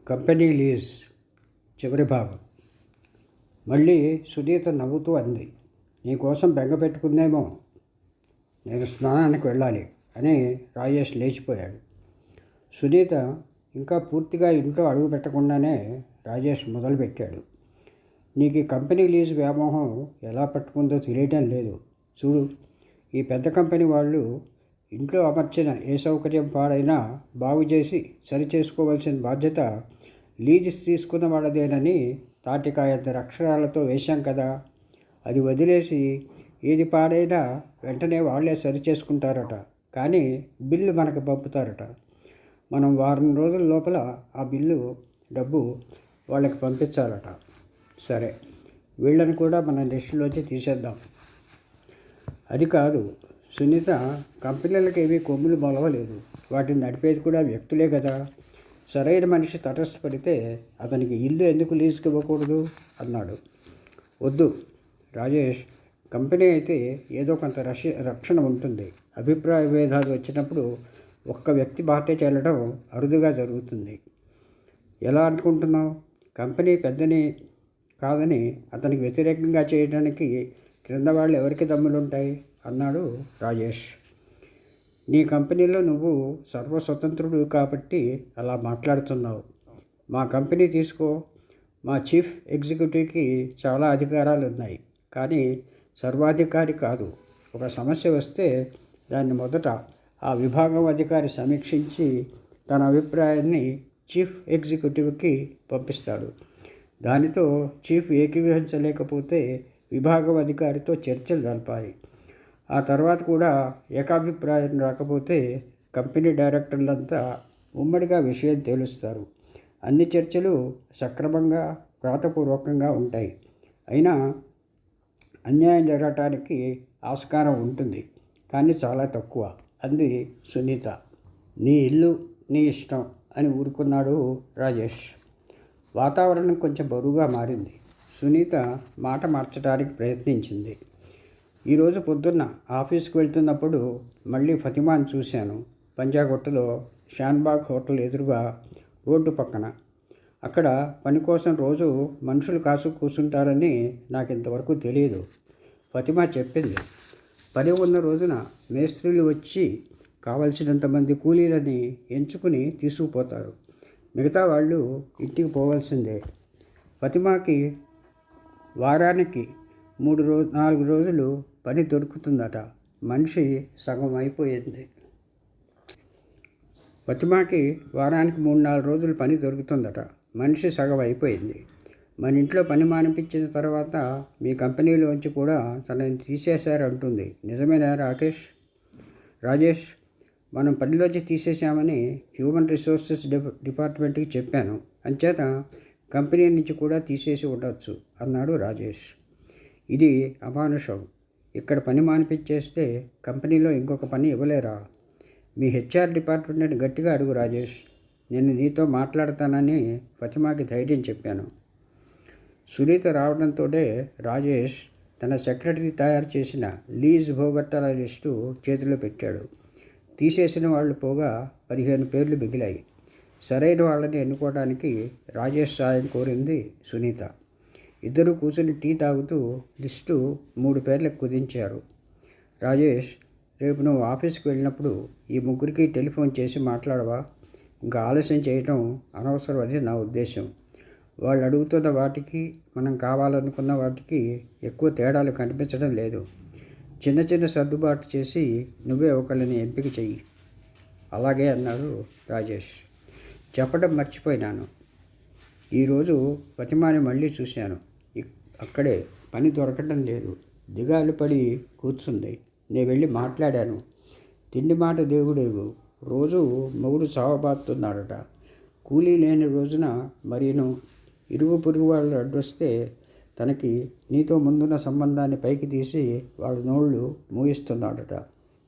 Company lease చివరి భాగం. మళ్ళీ సునీత నవ్వుతూ అంది, నీకోసం బెంగ పెట్టుకుందేమో, నేను స్నానానికి వెళ్ళాలి అని రాజేష్ లేచిపోయాడు. సునీత ఇంకా పూర్తిగా ఇంట్లో అడుగు పెట్టకుండానే రాజేష్ మొదలుపెట్టాడు. నీకు ఈ కంపెనీ లీజ్ వ్యామోహం ఎలా పట్టుకుందో తెలియటం లేదు. చూడు, ఈ పెద్ద కంపెనీ వాళ్ళు ఇంట్లో అమర్చిన ఏ సౌకర్యం పాడైనా బాగు చేసి సరిచేసుకోవాల్సిన బాధ్యత లీజ్ తీసుకున్న వాళ్ళదేనని తాటికాయంత అక్షరాలతో వేశాం కదా. అది వదిలేసి ఏది పాడైనా వెంటనే వాళ్ళే సరిచేసుకుంటారట, కానీ బిల్లు మనకు పంపుతారట. మనం వారం రోజుల లోపల ఆ బిల్లు డబ్బు వాళ్ళకి పంపించాలట. సరే, వీళ్ళని కూడా మన లిస్టులోంచి తీసేద్దాం. అది కాదు సునీత, కంపెనీలకు ఏవి కొమ్ములు మొలవలేదు, వాటిని నడిపేది కూడా వ్యక్తులే కదా. సరైన మనిషి తటస్థపడితే అతనికి ఇల్లు ఎందుకు లీజుకి ఇవ్వకూడదు అన్నాడు. వద్దు రాజేష్, కంపెనీ అయితే ఏదో కొంత రక్షణ ఉంటుంది. అభిప్రాయ భేదాలు వచ్చినప్పుడు ఒక్క వ్యక్తి బాటే చెల్లడం అరుదుగా జరుగుతుంది. ఎలా అనుకుంటున్నావు? కంపెనీ పెద్దని కాదని అతనికి వ్యతిరేకంగా చేయడానికి క్రింద వాళ్ళు ఎవరికి దమ్ములుంటాయి అన్నాడు రాజేష్. నీ కంపెనీలో నువ్వు సర్వస్వతంత్రుడు కాబట్టి అలా మాట్లాడుతున్నావు. మా కంపెనీ తీసుకో. మా చీఫ్ ఎగ్జిక్యూటివ్కి చాలా అధికారాలు ఉన్నాయి, కానీ సర్వాధికారి కాదు. ఒక సమస్య వస్తే దాన్ని మొదట ఆ విభాగం అధికారి సమీక్షించి తన అభిప్రాయాన్ని చీఫ్ ఎగ్జిక్యూటివ్కి పంపిస్తాడు. దానితో చీఫ్ ఏకీభవించలేకపోతే విభాగం అధికారితో చర్చలు జరపాలి. ఆ తర్వాత కూడా ఏకాభిప్రాయం రాకపోతే కంపెనీ డైరెక్టర్లంతా ఉమ్మడిగా విషయం తేలుస్తారు. అన్ని చర్చలు సక్రమంగా వ్రాతపూర్వకంగా ఉంటాయి. అయినా అన్యాయం జరగటానికి ఆస్కారం ఉంటుంది, కానీ చాలా తక్కువ అంది సునీత. నీ ఇల్లు నీ ఇష్టం అని ఊరుకున్నాడు రాజేష్. వాతావరణం కొంచెం బరువుగా మారింది. సునీత మాట మార్చడానికి ప్రయత్నించింది. ఈరోజు పొద్దున్న ఆఫీస్కి వెళ్తున్నప్పుడు మళ్ళీ ఫతిమాని చూశాను. పంజాగుట్టలో షాన్బాగ్ హోటల్ ఎదురుగా రోడ్డు పక్కన. అక్కడ పని కోసం రోజు మనుషులు కాసు కూర్చుంటారని నాకు ఇంతవరకు తెలియదు. ఫతిమా చెప్పింది. పని ఉన్న రోజున మేస్త్రీలు వచ్చి కావలసినంతమంది కూలీలని ఎంచుకుని తీసుకుపోతారు. మిగతా వాళ్ళు ఇంటికి పోవాల్సిందే. ఫతిమాకి వారానికి 4 రోజులు పని దొరుకుతుందట. మనిషి సగం అయిపోయింది. ఫతిమాకి వారానికి 3-4 రోజులు పని దొరుకుతుందట. మనిషి సగం అయిపోయింది. మన ఇంట్లో పని మానిపించిన తర్వాత మీ కంపెనీలోంచి కూడా తనని తీసేశారంటుంది. నిజమేనా రాజేష్? మనం పనిలోంచి తీసేశామని హ్యూమన్ రిసోర్సెస్ డిపార్ట్మెంట్కి చెప్పాను. అంచేత కంపెనీ నుంచి కూడా తీసేసి ఉండొచ్చు అన్నాడు రాజేష్. ఇది అమానుషం. ఇక్కడ పని మానిపించేస్తే కంపెనీలో ఇంకొక పని ఇవ్వలేరా? మీ హెచ్ఆర్ డిపార్ట్మెంట్ని గట్టిగా అడుగు రాజేష్. నేను నీతో మాట్లాడతానని ఫతిమాకి ధైర్యం చెప్పాను. సునీత రావడంతోనే రాజేష్ తన సెక్రటరీ తయారు చేసిన లీజ్ భోగట్టాల లిస్టు చేతిలో పెట్టాడు. తీసేసిన వాళ్ళు పోగా 15 పేర్లు మిగిలాయి. సరైన వాళ్ళని ఎన్నుకోవడానికి రాజేష్ సాయం కోరింది సునీత. ఇద్దరు కూర్చుని టీ తాగుతూ లిస్టు 3 పేర్లకు కుదించారు. రాజేష్, రేపు నువ్వు ఆఫీస్కి వెళ్ళినప్పుడు ఈ ముగ్గురికి టెలిఫోన్ చేసి మాట్లాడవా? ఇంకా ఆలస్యం చేయటం అనవసరం అని నా ఉద్దేశం. వాళ్ళు అడుగుతున్న వాటికి మనం కావాలనుకున్న వాటికి ఎక్కువ తేడాలు కనిపించడం లేదు. చిన్న చిన్న సర్దుబాటు చేసి నువ్వే ఒకళ్ళని ఎంపిక చెయ్యి. అలాగే అన్నాడు రాజేష్. చెప్పడం మర్చిపోయినాను. ఈరోజు ఫతిమాని మళ్ళీ చూశాను. అక్కడే పని దొరకడం లేదు. దిగాలు పడి కూర్చుంది. నేను వెళ్ళి మాట్లాడాను. తిండి మాట దేవుడేవు. రోజు మొగుడు చావబాతున్నాడట. కూలీ లేని రోజున మరీను ఇరుగు పొరుగు వాళ్ళు అడ్డొస్తే తనకి నీతో ముందున్న సంబంధాన్ని పైకి తీసి వాళ్ళ నోళ్ళు మూయిస్తున్నాడట.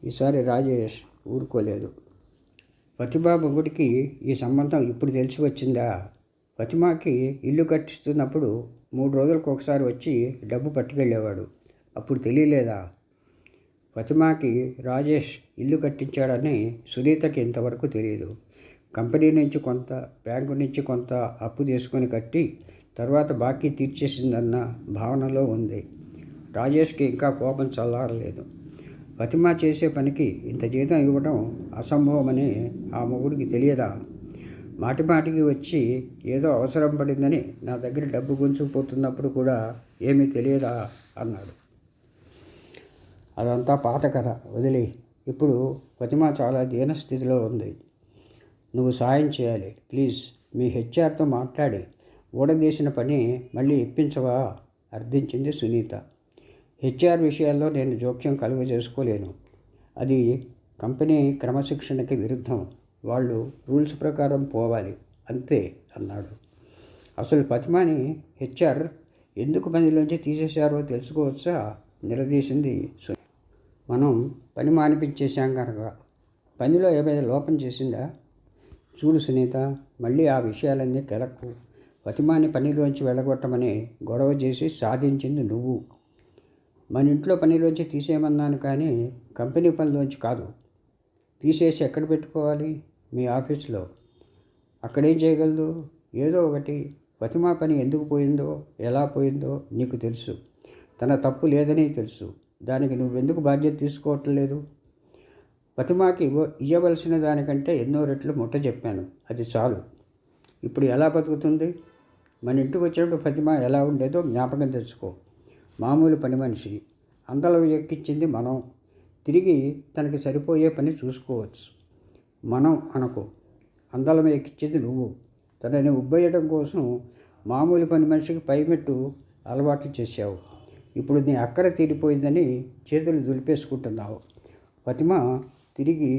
ఈసారి రాజేష్ ఊరుకోలేదు. ఫతిమా మొగుడికి ఈ సంబంధం ఇప్పుడు తెలిసి వచ్చిందా? ఫతిమాకి ఇల్లు కట్టిస్తున్నప్పుడు 3 రోజులకు ఒకసారి వచ్చి డబ్బు పట్టుకెళ్ళేవాడు. అప్పుడు తెలియలేదా? ఫతిమాకి రాజేష్ ఇల్లు కట్టించాడని సునీతకి ఇంతవరకు తెలియదు. కంపెనీ నుంచి కొంత, బ్యాంకు నుంచి కొంత అప్పు తీసుకొని కట్టి తర్వాత బాకీ తీర్చేసిందన్న భావనలో ఉంది. రాజేష్కి ఇంకా కోపం చల్లారలేదు. ఫతిమా చేసే పనికి ఇంత జీతం ఇవ్వడం అసంభవమని ఆ మొగుడికి తెలియదా? మాటిమాటికి వచ్చి ఏదో అవసరం పడిందని నా దగ్గర డబ్బు గుంజుకుపోతున్నప్పుడు కూడా ఏమీ తెలియదా అన్నాడు. అదంతా పాత కథ, వదిలే. ఇప్పుడు ఫతిమా చాలా దీనస్థితిలో ఉంది. నువ్వు సాయం చేయాలి ప్లీజ్. మీ హెచ్ఆర్తో మాట్లాడి ఊడదీసిన పని మళ్ళీ ఇప్పించవా? అర్థించింది సునీత. హెచ్ఆర్ విషయాల్లో నేను జోక్యం కలుగజేసుకోలేను. అది కంపెనీ క్రమశిక్షణకి విరుద్ధం. వాళ్ళు రూల్స్ ప్రకారం పోవాలి అంతే అన్నాడు. అసలు ఫతిమాని హెచ్ఆర్ ఎందుకు పనిలోంచి తీసేశారో తెలుసుకోవచ్చా? నిలదీసింది. మనం పని మానిపించేశాం కనుక. పనిలో ఏమైనా లోపం చేసిందా? చూడు సునీత, మళ్ళీ ఆ విషయాలన్నీ కెలక్కు. ఫతిమాని పనిలోంచి వెళ్ళగొట్టమని గొడవ చేసి సాధించింది నువ్వు. మన ఇంట్లో పనిలోంచి తీసేయమన్నాను కానీ కంపెనీ పనిలోంచి కాదు. తీసేసి ఎక్కడ పెట్టుకోవాలి? మీ ఆఫీస్లో. అక్కడేం చేయగలదు? ఏదో ఒకటి. ఫతిమా పని ఎందుకు పోయిందో, ఎలా పోయిందో నీకు తెలుసు. తన తప్పు లేదని తెలుసు. దానికి నువ్వెందుకు బాధ్యత తీసుకోవట్లేదు? ఫతిమాకి ఇవ్వవలసిన దానికంటే ఎన్నో రెట్లు ముట్ట చెప్పాను. అది చాలు. ఇప్పుడు ఎలా బతుకుతుంది? మన ఇంటికి వచ్చినప్పుడు ఫతిమా ఎలా ఉండేదో జ్ఞాపకం తెచ్చుకో. మామూలు పని మనిషి. అందలం ఎక్కించింది మనం. తిరిగి తనకి సరిపోయే పని చూసుకోవచ్చు. మనం అనుకో. అందలం ఎక్కించింది నువ్వు. తనని ఉబ్బేయడం కోసం మామూలు పని మనిషికి పైమెట్టు అలవాటు చేశావు. ఇప్పుడు నీ అక్కర తీరిపోయిందని చేతులు దులిపేసుకుంటున్నావు. ఫతిమా తిరిగి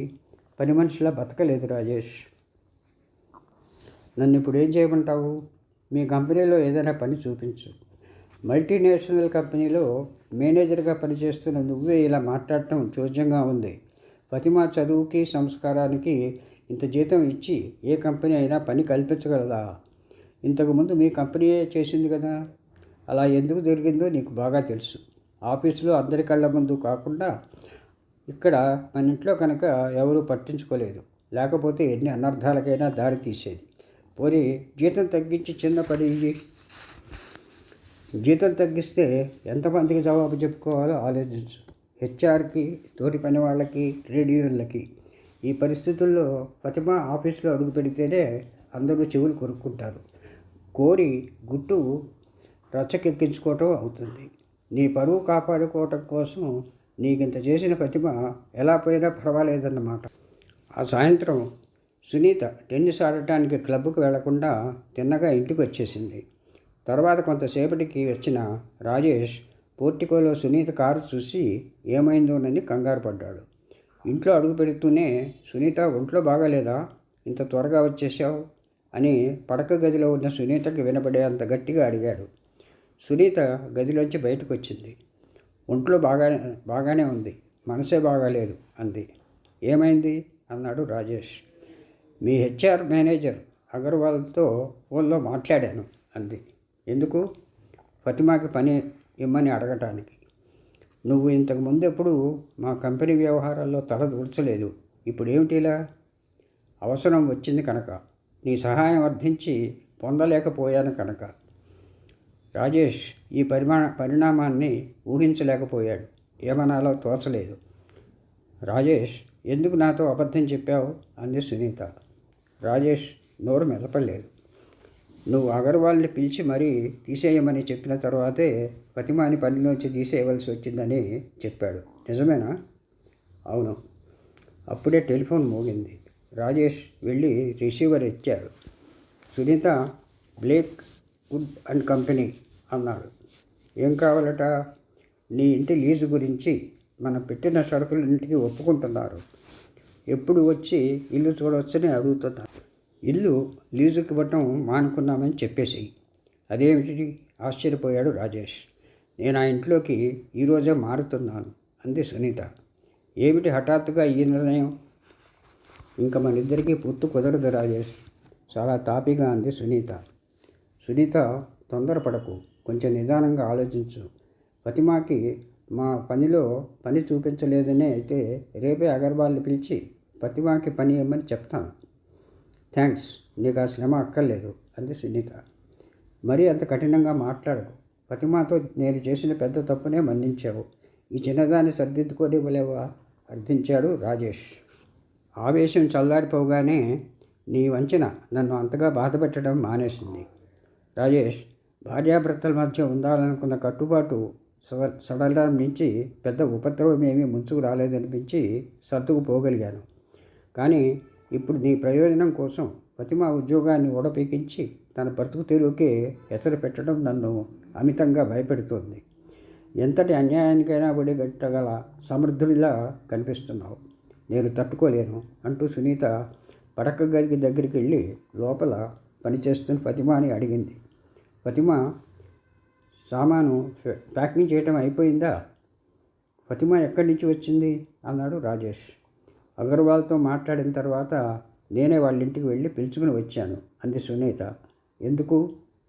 పని మనిషిలా బతకలేదు రాజేష్. నన్ను ఇప్పుడు ఏం చేయమంటావు? మీ కంపెనీలో ఏదైనా పని చూపించు. మల్టీనేషనల్ కంపెనీలో మేనేజర్గా పనిచేస్తున్న నువ్వే ఇలా మాట్లాడటం చోద్యంగా ఉంది. ఫతిమా చదువుకి సంస్కారానికి ఇంత జీతం ఇచ్చి ఏ కంపెనీ అయినా పని కల్పించగలదా? ఇంతకుముందు మీ కంపెనీయే చేసింది కదా. అలా ఎందుకు జరిగిందో నీకు బాగా తెలుసు. ఆఫీసులో అందరి కళ్ళ ముందు కాకుండా ఇక్కడ మన ఇంట్లో కనుక ఎవరూ పట్టించుకోలేదు. లేకపోతే ఎన్ని అనర్థాలకైనా దారి తీసేది. పోనీ జీతం తగ్గించి చిన్న పని జీతం తగ్గిస్తే ఎంతమందికి జవాబు చెప్పుకోవాలో ఆలోచించు. హెచ్ఆర్కి, తోటి పని వాళ్ళకి, ట్రేడ్ యూనియన్లకి. ఈ పరిస్థితుల్లో ఫతిమా ఆఫీసులో అడుగు పెడితేనే అందరూ చెవులు కొరుక్కుంటారు. కోరి గుట్టు రచ్చకెక్కించుకోవటం అవుతుంది. నీ పరువు కాపాడుకోవటం కోసం నీకింత చేసిన ఫతిమ ఎలా పోయినా పర్వాలేదన్నమాట. ఆ సాయంత్రం సునీత టెన్నిస్ ఆడటానికి క్లబ్కు వెళ్లకుండా తిన్నగా ఇంటికి వచ్చేసింది. తర్వాత కొంతసేపటికి వచ్చిన రాజేష్ పోర్టికోలో సునీత కారు చూసి ఏమైందోనని కంగారు పడ్డాడు. ఇంట్లో అడుగు పెడుతూనే, సునీత ఒంట్లో బాగాలేదా? ఇంత త్వరగా వచ్చేసావు అని పడక గదిలో ఉన్న సునీతకి వినపడేంత గట్టిగా అడిగాడు. సునీత గదిలోంచి బయటకు వచ్చింది. ఒంట్లో బాగానే ఉంది, మనసే బాగాలేదు అంది. ఏమైంది అన్నాడు రాజేష్. మీ హెచ్ఆర్ మేనేజర్ అగర్వాల్తో ఫోన్లో మాట్లాడాను అంది. ఎందుకు? ఫతిమాకి పని ఇమ్మని అడగటానికి. నువ్వు ఇంతకుముందు ఎప్పుడు మా కంపెనీ వ్యవహారాల్లో తల దూర్చలేదు. ఇప్పుడేమిటిలా? అవసరం వచ్చింది కనుక. నీ సహాయం అర్థించి పొందలేకపోయాను కనుక. రాజేష్ ఈ పరిణామాన్ని ఊహించలేకపోయాడు. ఏమనాలో తోచలేదు. రాజేష్, ఎందుకు నాతో అబద్ధం చెప్పావు అంది సునీత. రాజేష్ నోరు మెదపలేదు. నువ్వు అగర్వాల్ని పిలిచి మరీ తీసేయమని చెప్పిన తర్వాతే ఫతిమాని పనిలోంచి తీసేయవలసి వచ్చిందని చెప్పాడు. నిజమేనా? అవును. అప్పుడే టెలిఫోన్ మోగింది. రాజేష్ వెళ్ళి రిసీవర్ ఎత్తాడు. Sunitha, Blake wood and company అన్నాడు. ఏం కావాలట? నీ ఇంటి లీజు గురించి మనం పెట్టిన షరతులన్నింటికి ఒప్పుకుంటున్నారు. ఎప్పుడు వచ్చి ఇల్లు చూడవచ్చని అడుగుతున్నారు. ఇల్లు లీజుకి ఇవ్వటం మానుకున్నామని చెప్పేసి. అదేమిటి? ఆశ్చర్యపోయాడు రాజేష్. నేను ఆ ఇంట్లోకి ఈరోజే మారుతున్నాను అంది సునీత. ఏమిటి హఠాత్తుగా ఈ నిర్ణయం? ఇంకా మన ఇద్దరికీ పొత్తు కుదరదు రాజేష్, చాలా తాపిగా అంది సునీత. సునీత, తొందరపడకు, కొంచెం నిదానంగా ఆలోచించు. ఫతిమాకి మా పనిలో పని చూపించలేదనే అయితే రేపే అగర్వాల్ని పిలిచి ఫతిమాకి పని ఇవ్వమని చెప్తాను. థ్యాంక్స్, నీకు ఆ శ్రమ అక్కర్లేదు అంది సునీత. మరీ అంత కఠినంగా మాట్లాడకు. ఫతిమాతో నేను చేసిన పెద్ద తప్పునే మన్నించావు. ఈ చిన్నదాన్ని సర్దిద్దుకోనివ్వలేవా? అర్థించాడు రాజేష్. ఆవేశం చల్లారిపోగానే నీ వంచన నన్ను అంతగా బాధపెట్టడం మానేసింది. రాజేష్, భార్యాభర్తల మధ్య ఉండాలనుకున్న కట్టుబాటు సడలం నుంచి పెద్ద ఉపద్రవం ఏమీ ముంచుకు రాలేదనిపించి సర్దుకుపోగలిగాను. కానీ ఇప్పుడు నీ ప్రయోజనం కోసం ఫతిమా ఉద్యోగాన్ని ఊడపీకించి తన బ్రతుకు తెరువుకే ఎసరు పెట్టడం నన్ను అమితంగా భయపెడుతోంది. ఎంతటి అన్యాయానికైనా ఒడిగట్టగల సమర్థుడిలా కనిపిస్తున్నావు. నేను తట్టుకోలేను అంటూ సునీత పడక గదికి దగ్గరికి వెళ్ళి లోపల పనిచేస్తున్న ఫతిమాని అడిగింది. ఫతిమా, సామాను ప్యాకింగ్ చేయటం అయిపోయిందా? ఫతిమా ఎక్కడి నుంచి వచ్చింది అన్నాడు రాజేష్. అగర్వాల్తో మాట్లాడిన తర్వాత నేనే వాళ్ళ ఇంటికి వెళ్ళి పిలుచుకుని వచ్చాను అంది సునీత. ఎందుకు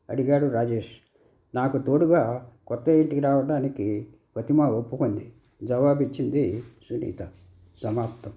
అడిగాడు రాజేష్. నాకు తోడుగా కొత్త ఇంటికి రావడానికి ఫతిమా ఒప్పుకుంది జవాబిచ్చింది సునీత. సమాప్తం.